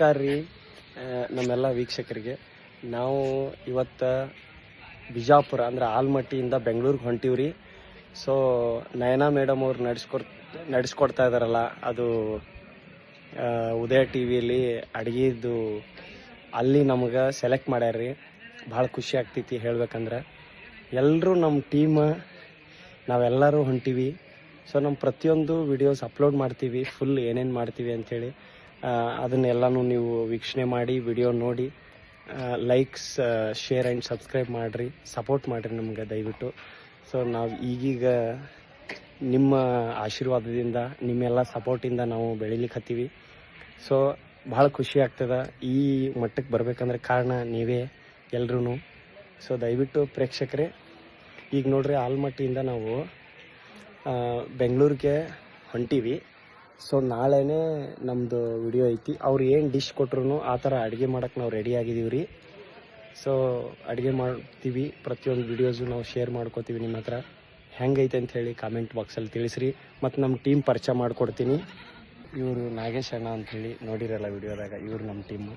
ನಮಸ್ಕಾರ ರೀ ನಮ್ಮೆಲ್ಲ ವೀಕ್ಷಕರಿಗೆ. ನಾವು ಇವತ್ತು ಬಿಜಾಪುರ ಅಂದ್ರೆ ಆಲ್ಮಟ್ಟಿಯಿಂದ ಬೆಂಗಳೂರಿಗೆ ಹೊಂಟೀವ್ರಿ. ಸೊ ನಯನಾ ಮೇಡಮ್ ಅವ್ರು ನಡೆಸ್ಕೊಡ್ತಾ ಇದ್ದಾರಲ್ಲ, ಅದು ಉದಯ ಟಿ ವಿಯಲ್ಲಿ ಅಡುಗೆದು ಅಲ್ಲಿ ನಮಗೆ ಸೆಲೆಕ್ಟ್ ಮಾಡ್ಯಾರ್ರಿ. ಭಾಳ ಖುಷಿ ಆಗ್ತೈತಿ ಹೇಳ್ಬೇಕಂದ್ರೆ. ಎಲ್ಲರೂ ನಮ್ಮ ಟೀಮ್ ನಾವೆಲ್ಲರೂ ಹೊಂಟೀವಿ. ಸೊ ನಮ್ಮ ಪ್ರತಿಯೊಂದು ವಿಡಿಯೋಸ್ ಅಪ್ಲೋಡ್ ಮಾಡ್ತೀವಿ, ಫುಲ್ ಏನೇನು ಮಾಡ್ತೀವಿ ಅಂಥೇಳಿ. ಅದನ್ನೆಲ್ಲನೂ ನೀವು ವೀಕ್ಷಣೆ ಮಾಡಿ, ವಿಡಿಯೋ ನೋಡಿ, ಲೈಕ್ಸ್, ಶೇರ್ ಆ್ಯಂಡ್ ಸಬ್ಸ್ಕ್ರೈಬ್ ಮಾಡಿರಿ, ಸಪೋರ್ಟ್ ಮಾಡಿರಿ ನಮ್ಗೆ ದಯವಿಟ್ಟು. ಸೊ ನಾವು ಈಗೀಗ ನಿಮ್ಮ ಆಶೀರ್ವಾದದಿಂದ, ನಿಮ್ಮೆಲ್ಲ ಸಪೋರ್ಟಿಂದ ನಾವು ಬೆಳಿಲಿಕ್ಕೆ ಹತ್ತೀವಿ. ಸೊ ಭಾಳ ಖುಷಿ ಆಗ್ತದೆ. ಈ ಮಟ್ಟಕ್ಕೆ ಬರಬೇಕಂದ್ರೆ ಕಾರಣ ನೀವೇ ಎಲ್ರೂ. ಸೊ ದಯವಿಟ್ಟು ಪ್ರೇಕ್ಷಕರೇ, ಈಗ ನೋಡ್ರಿ ಆಲ್ಮಟ್ಟಿಯಿಂದ ನಾವು ಬೆಂಗಳೂರಿಗೆ ಹೊಂಟೀವಿ. ಸೊ ನಾಳೆನೇ ನಮ್ಮದು ವಿಡಿಯೋ ಐತಿ. ಅವ್ರು ಏನು ಡಿಶ್ ಕೊಟ್ರು ಆ ಥರ ಅಡುಗೆ ಮಾಡೋಕ್ಕೆ ನಾವು ರೆಡಿ ಆಗಿದ್ದೀವಿ ರೀ. ಸೊ ಅಡುಗೆ ಮಾಡ್ತೀವಿ, ಪ್ರತಿಯೊಂದು ವಿಡಿಯೋಸು ನಾವು ಶೇರ್ ಮಾಡ್ಕೋತೀವಿ ನಿಮ್ಮ ಹತ್ರ. ಹೆಂಗೈತೆ ಅಂತ ಹೇಳಿ ಕಾಮೆಂಟ್ ಬಾಕ್ಸಲ್ಲಿ ತಿಳಿಸ್ರಿ. ಮತ್ತು ನಮ್ಮ ಟೀಮ್ ಪರಿಚಯ ಮಾಡಿಕೊಡ್ತೀನಿ. ಇವರು ನಾಗೇಶ್ ಅಣ್ಣ ಅಂಥೇಳಿ ನೋಡಿರಲ್ಲ ವಿಡಿಯೋದಾಗ, ಇವರು ನಮ್ಮ ಟೀಮು.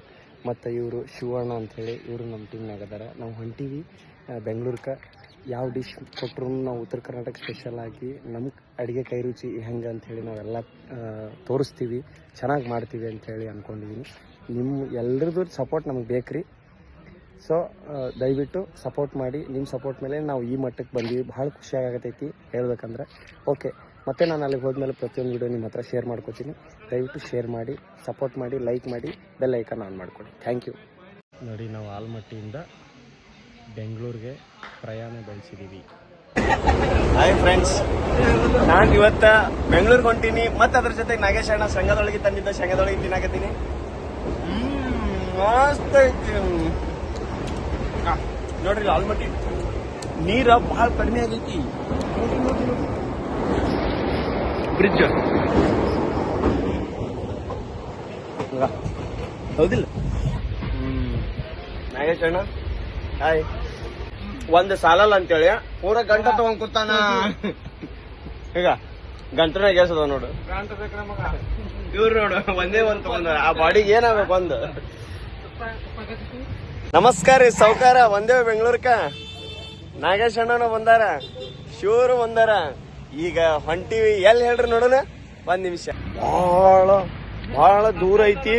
ಮತ್ತು ಇವರು ಶಿವಣ್ಣ ಅಂಥೇಳಿ, ಇವರು ನಮ್ಮ ಟೀಮ್ನಾಗ ಅದಾರ. ನಾವು ಹೊಂಟೀವಿ ಬೆಂಗಳೂರಿಗೆ. ಯಾವ ಡಿಶ್ ಕೊಟ್ಟರು ನಾವು ಉತ್ತರ ಕರ್ನಾಟಕ ಸ್ಪೆಷಲ್ ಆಗಿ ನಮ್ಮ ಅಡುಗೆ ಕೈ ರುಚಿ ಹೆಂಗೆ ಅಂಥೇಳಿ ನಾವೆಲ್ಲ ತೋರಿಸ್ತೀವಿ, ಚೆನ್ನಾಗಿ ಮಾಡ್ತೀವಿ ಅಂಥೇಳಿ ಅಂದ್ಕೊಂಡಿದ್ದೀನಿ. ನಿಮ್ಮ ಎಲ್ಲರದ್ದು ಸಪೋರ್ಟ್ ನಮಗೆ ಬೇಕು ರೀ. ಸೊ ದಯವಿಟ್ಟು ಸಪೋರ್ಟ್ ಮಾಡಿ. ನಿಮ್ಮ ಸಪೋರ್ಟ್ ಮೇಲೆ ನಾವು ಈ ಮಟ್ಟಕ್ಕೆ ಬಂದೀವಿ. ಭಾಳ ಖುಷಿಯಾಗತೈತಿ ಹೇಳ್ಬೇಕಂದ್ರೆ. ಓಕೆ, ಮತ್ತೆ ನಾನು ಅಲ್ಲಿಗೆ ಹೋದ್ಮೇಲೆ ಪ್ರತಿಯೊಂದು ವಿಡಿಯೋ ನಿಮ್ಮ ಹತ್ರ ಶೇರ್ ಮಾಡ್ಕೊತೀನಿ. ದಯವಿಟ್ಟು ಶೇರ್ ಮಾಡಿ, ಸಪೋರ್ಟ್ ಮಾಡಿ, ಲೈಕ್ ಮಾಡಿ, ಬೆಲ್ ಐಕಾನ್ ಆನ್ ಮಾಡ್ಕೊಳ್ಳಿ. Thank you. ನೋಡಿ, ನಾವು ಆಲ್ಮಟ್ಟಿಯಿಂದ ಬೆಂಗಳೂರಿಗೆ ಪ್ರಯಾಣ ಬೆಳೆಸಿದ್ದೀವಿ. ಹಾಯ್ ಫ್ರೆಂಡ್ಸ್, ನಾನು ಇವತ್ತು ಬೆಂಗಳೂರಿಗೆ ಹೊಂಟೀನಿ. ಮತ್ತು ಅದ್ರ ಜೊತೆಗೆ ನಾಗೇಶ್ ಅಣ್ಣ ಶೇಂಗಾದೊಳಗೆ ತಂದಿದ್ದ ಶೇಂಗಾದೊಳಗೆ ತಿನ್ನಾಕತ್ತೀನಿ. ಮಸ್ತ್ ಐತಿ ನೋಡ್ರಿ. ಆಲ್ಮಟ್ಟಿ ನೀರ ಭಾಳ ಕಡಿಮೆ ಆಗೈತಿ. ಬ್ರಿಡ್ಜ್ ಹೌದಿಲ್ಲ? ನಾಗೇಶ್ ಅಣ್ಣ ಹಾಯ್. ಒಂದು ಸಾಲಲ್ಲ ಅಂತೇಳಿ ಪೂರ ಗಂಟ ತಗೊಂಡ್ ಕೂತಾನ. ಈಗ ಗಂಟನಾಗ ಎಸದ ನೋಡು. ಇವ್ರು ನೋಡು ಒಂದೇ ಒಂದು ತಗೊಂಡ. ಆ ಬಾಡಿಗೆ ಏನಾಗಬೇಕು ಒಂದು. ನಮಸ್ಕಾರ ರೀ ಸೌಕಾರ. ಒಂದೇ ಬೆಂಗಳೂರ್ಕ ನಾಗೇಶ್ ಅಣ್ಣನ ಬಂದಾರ, ಶಿವರು ಬಂದಾರ. ಈಗ ಹೊಂಟಿವಿ. ಎಲ್ಲಿ ಹೇಳ್ರಿ ನೋಡೋಣ. ಒಂದ್ ನಿಮಿಷ. ಬಹಳ ದೂರ ಐತಿ,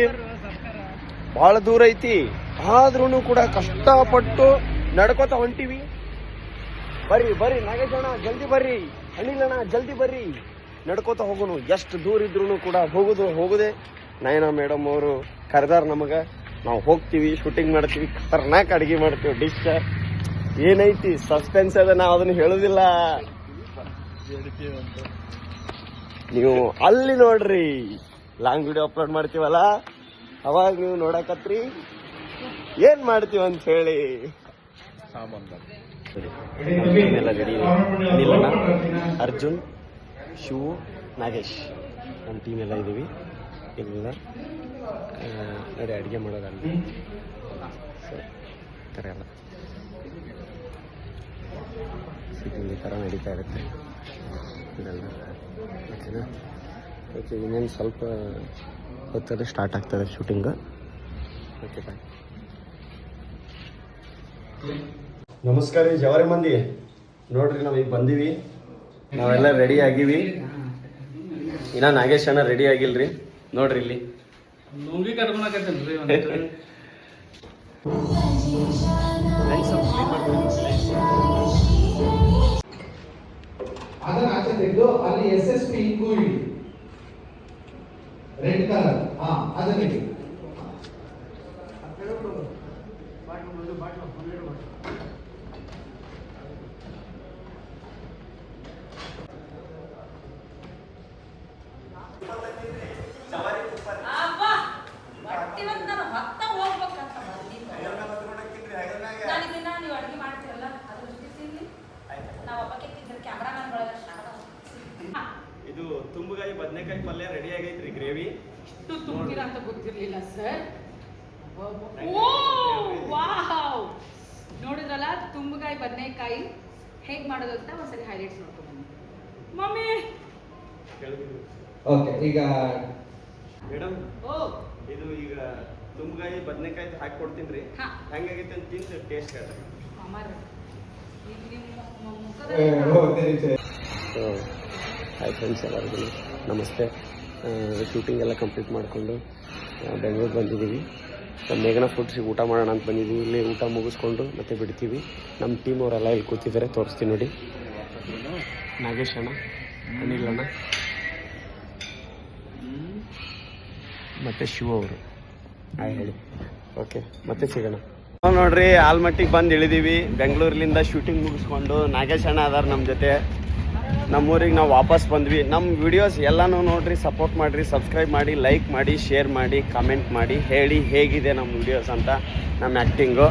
ಬಹಳ ದೂರ ಐತಿ. ಆದ್ರೂ ಕೂಡ ಕಷ್ಟಪಟ್ಟು ನಡ್ಕೋತ ಹೊಂಟಿವಿ. ಬರ್ರಿ ಬರ್ರಿ ನಾಗೇಶ್ ಅಣ್ಣ, ಜಲ್ದಿ ಬರ್ರಿ. ಅನಿಲ್ ಅಣ್ಣ ಜಲ್ದಿ ಬರ್ರಿ. ನಡ್ಕೋತ ಹೋಗೋನು. ಎಷ್ಟು ದೂರ ಇದ್ರು ಕೂಡ ಹೋಗುದೇ. ನಯನಾ ಮೇಡಮ್ ಅವರು ಕರೆದಾರ ನಮಗ. ನಾವು ಹೋಗ್ತೀವಿ, ಶೂಟಿಂಗ್ ಮಾಡ್ತೀವಿ, ಖತರ್ನಾಕ್ ಅಡಿಗೆ ಮಾಡ್ತೀವಿ. ಡಿಶ್ ಏನೈತಿ ಸಸ್ಪೆನ್ಸ್ ಅದ, ನಾವು ಅದನ್ನ ಹೇಳುದಿಲ್ಲ. ನೀವು ಅಲ್ಲಿ ನೋಡ್ರಿ, ಲಾಂಗ್ ವಿಡಿಯೋ ಅಪ್ಲೋಡ್ ಮಾಡ್ತೀವಲ್ಲ, ಅವಾಗ ನೀವು ನೋಡಕತ್ರಿ ಏನ್ ಮಾಡ್ತೀವಿ ಅಂತ ಹೇಳಿ. ಎಲ್ಲ ರೆಡಿ. ಅನಿಲ್ ಅಣ್ಣ, ಅರ್ಜುನ್, ಶಿವು, ನಾಗೇಶ್, ನಮ್ಮ ಟೀಮ್ ಎಲ್ಲ ಇದ್ದೀವಿ. ಇಲ್ಲ ನೋಡಿ ಅಡುಗೆ ಮಾಡೋದಲ್ಲ. ಸೊ ಈ ಥರ ಎಲ್ಲ ಈ ಥರ ನಡೀತಾ ಇರುತ್ತೆ ಇದೆಲ್ಲ. ಓಕೆನಾ? ಓಕೆ, ಇನ್ನೇನು ಸ್ವಲ್ಪ ಹೊತ್ತಲ್ಲಿ ಸ್ಟಾರ್ಟ್ ಆಗ್ತದೆ ಶೂಟಿಂಗ್. ಓಕೆ, ಬಾಯ್. ನಮಸ್ಕಾರ ರೀ ಜವಾರಿ ಮಂದಿ. ನೋಡ್ರಿ ನಾವು ಈಗ ಬಂದೀವಿ, ನಾವೆಲ್ಲ ರೆಡಿ ಆಗಿವಿ. ಇನ್ನ ನಾಗೇಶ್ ಅಣ್ಣ ರೆಡಿ ಆಗಿಲ್ರಿ. ನೋಡ್ರಿ ಇಲ್ಲಿ ಅದನ್ನ ಆಚೆ ತೆಗೆದು ಅಲ್ಲಿ SSP ಇಂಗು ಇಡಿ. ರೆಡ್ ಕಲರ್ ಅದನ್ನ ಇಡಿ. ಇದು ತುಂಬಗಾಯಿ ಬದನೆಕಾಯಿ ಪಲ್ಯ ರೆಡಿ ಆಗೈತ್ರಿ. ಗ್ರೇವಿ ಇಷ್ಟು ತುಂಬಿರ ಅಂತ ಗೊತ್ತಿರ್ಲಿಲ್ಲ ಸರ್. ನೋಡಿದ್ರಲ್ಲ, ತುಂಬಗಾಯಿ ಬದನೆಕಾಯಿ ಹೇಗ್ ಮಾಡೋದು ಅಂತ ಒಂದ್ಸರಿ ಹೈಲೈಟ್ಸ್ ನೋಡ್ಕೊಂಡು ಮಮ್ಮಿ. ಓಕೆ, ಈಗ ಮೇಡಮ್ ಇದು ಈಗ ತುಂಬಗಾಯಿ ಬದನೆಕಾಯಿ ಹಾಕಿ ಕೊಡ್ತೀನಿ ರೀ. ಹಾ. ಹೆಂಗಾಗೈತೆ ಅಂತ ತಿಂದು ಟೇಸ್ಟ್ ಹೇಳ್ರಿ. ಅಮರ್ ಈಗ ನಿಮ್ಮ ಸೊ ಹಾಯ್ ಫ್ರೆಂಡ್ಸ್, ಎಲ್ಲರಿಗೂ ನಮಸ್ತೆ. ಶೂಟಿಂಗ್ ಎಲ್ಲ ಕಂಪ್ಲೀಟ್ ಮಾಡಿಕೊಂಡು ಬೆಂಗಳೂರು ಬಂದಿದ್ದೀವಿ. ಮೇಘನ ಫುಡ್ಸಿಗೆ ಊಟ ಮಾಡೋಣ ಅಂತ ಬಂದಿದ್ದೀವಿ. ಇಲ್ಲಿ ಊಟ ಮುಗಿಸ್ಕೊಂಡು ಮತ್ತೆ ಬಿಡ್ತೀವಿ. ನಮ್ಮ ಟೀಮ್ ಅವರೆಲ್ಲ ಇಲ್ಲಿ ಕೂತಿದ್ದಾರೆ, ತೋರಿಸ್ತೀನಿ ನೋಡಿ. ನಾಗೇಶ್ ಅಣ್ಣ, ಅನಿಲ್ ಅಣ್ಣ ಮತ್ತು ಶಿವ ಅವರು. ಹಾಯ್ ಹೇಳಿ. ಓಕೆ, ಮತ್ತೆ ಸಿಗೋಣ. ನಾವು ನೋಡ್ರಿ ಆಲ್ಮಟ್ಟಿಗೆ ಬಂದು ಇಳಿದೀವಿ. ಬೆಂಗಳೂರಿನಿಂದ ಶೂಟಿಂಗ್ ಮುಗಿಸ್ಕೊಂಡು ನಾಗೇಶ್ ಅಣ್ಣ ಅದಾರ ನಮ್ಮ ಜೊತೆ. ನಮ್ಮೂರಿಗೆ ನಾವು ವಾಪಸ್ ಬಂದ್ವಿ. ನಮ್ಮ ವಿಡಿಯೋಸ್ ಎಲ್ಲನೂ ನೋಡ್ರಿ, ಸಪೋರ್ಟ್ ಮಾಡಿರಿ, ಸಬ್ಸ್ಕ್ರೈಬ್ ಮಾಡಿ, ಲೈಕ್ ಮಾಡಿ, ಶೇರ್ ಮಾಡಿ, ಕಮೆಂಟ್ ಮಾಡಿ, ಹೇಳಿ ಹೇಗಿದೆ ನಮ್ಮ ವಿಡಿಯೋಸ್ ಅಂತ, ನಮ್ಮ ಆ್ಯಕ್ಟಿಂಗು.